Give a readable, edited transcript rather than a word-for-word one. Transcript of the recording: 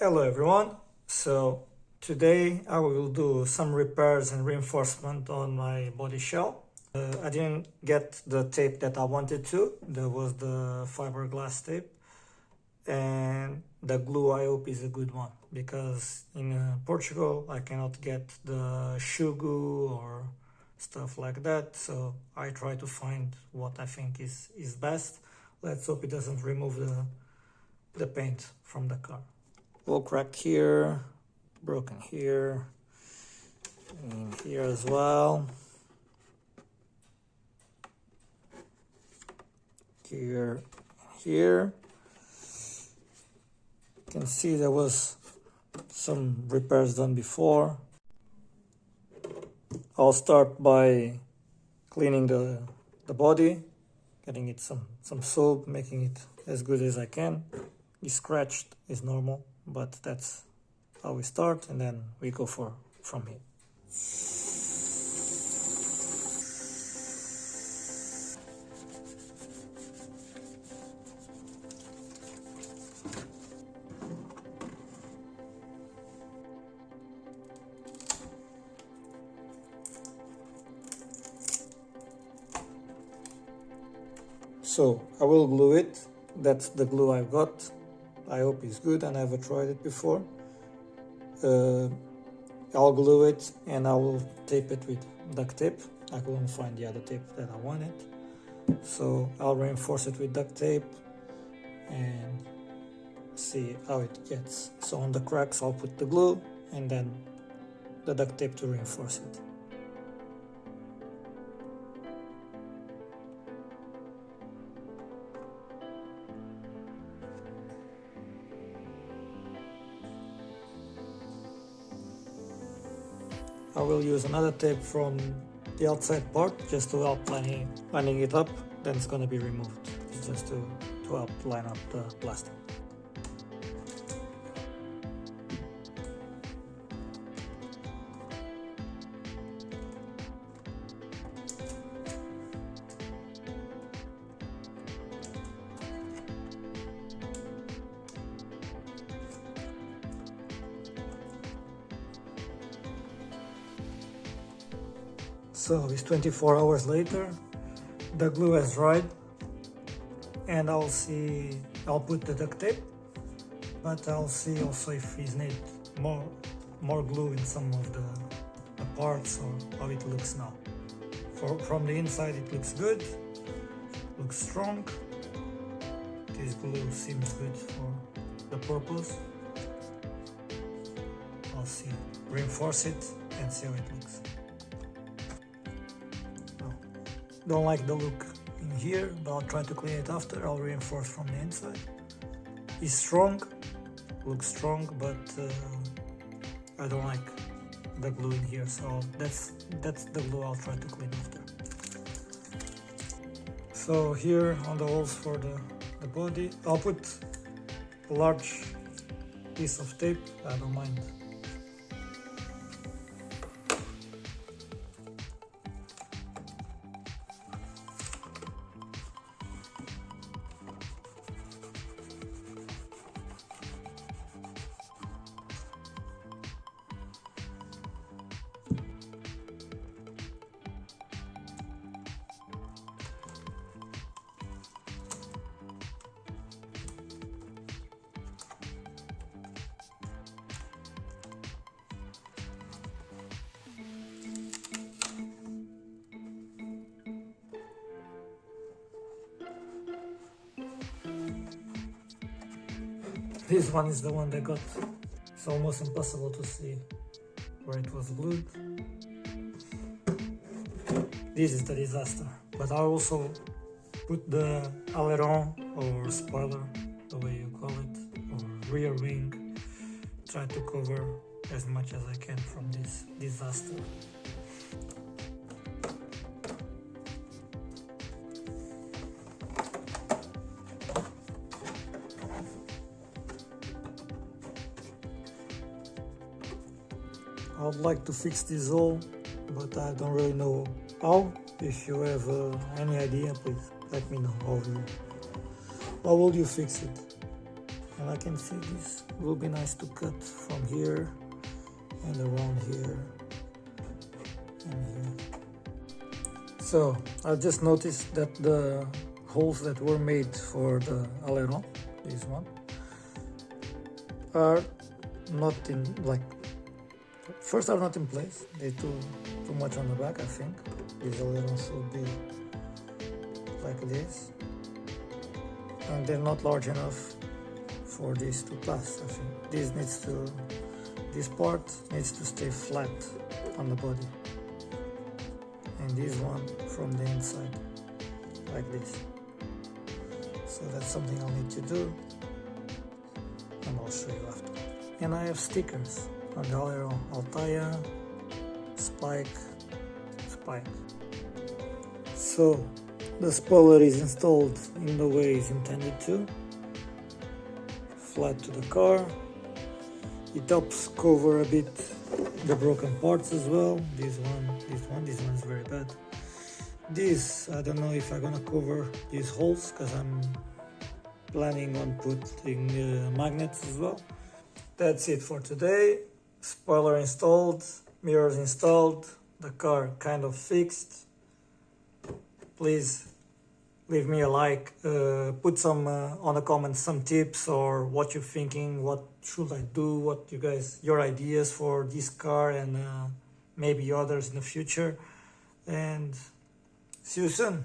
Hello everyone, so today I will do some repairs and reinforcement on my body shell. I didn't get the tape that I wanted to, that was the fiberglass tape, and the glue I hope is a good one, because in Portugal I cannot get the shoe glue or stuff like that, so I try to find what I think is best. Let's hope it doesn't remove the paint from the car. Little crack here, broken here, and here as well. Here, here. You can see there was some repairs done before. I'll start by cleaning the body, getting it some soap, making it as good as I can. It's scratched, is normal, but that's how we start, and then we go from here. So I will glue it. That's the glue I've got. I hope it's good. I never tried it before. I'll glue it and I will tape it with duct tape. I couldn't find the other tape that I wanted, so I'll reinforce it with duct tape and see how it gets. So on the cracks I'll put the glue and then the duct tape to reinforce it. I will use another tape from the outside part just to help lining it up, then it's going to be removed. It's just to help line up the plastic. So it's 24 hours later, the glue has dried, and I'll put the duct tape, but I'll see also if it needs more glue in some of the parts, or how it looks now. From the inside it looks good, looks strong. This glue seems good for the purpose. I'll see, reinforce it and see how it looks. Don't like the look in here, but I'll try to clean it after. I'll reinforce from the inside. It's strong, looks strong, but I don't like the glue in here, so that's the glue I'll try to clean after. So here on the holes for the body, I'll put a large piece of tape, I don't mind. This one is the one that got, it's almost impossible to see where it was glued. This is the disaster, but I'll also put the aileron or spoiler, the way you call it, or rear wing, try to cover as much as I can from this disaster. I would like to fix this hole, but I don't really know how. If you have any idea, please let me know how will you fix it. and I can see this will be nice to cut from here and around here and here. So I just noticed that the holes that were made for the aileron, this one, are not in, like, first are not in place. They too much on the back, I think. This aileron should be like this, and they're not large enough for this to pass. I think this part needs to stay flat on the body, and this one from the inside like this. So that's something I'll need to do, and I'll show you after. And I have stickers on the aileron: Altaia, spike. So the spoiler is installed in the way it's intended to, flat to the car. It helps cover a bit the broken parts as well. This one is very bad. This, I don't know if I'm gonna cover these holes because I'm planning on putting magnets as well. That's it for today. Spoiler installed, mirrors installed, the car kind of fixed. Please leave me a like, put some on the comments some tips or what you're thinking, what should I do, what your ideas for this car and maybe others in the future. And see you soon.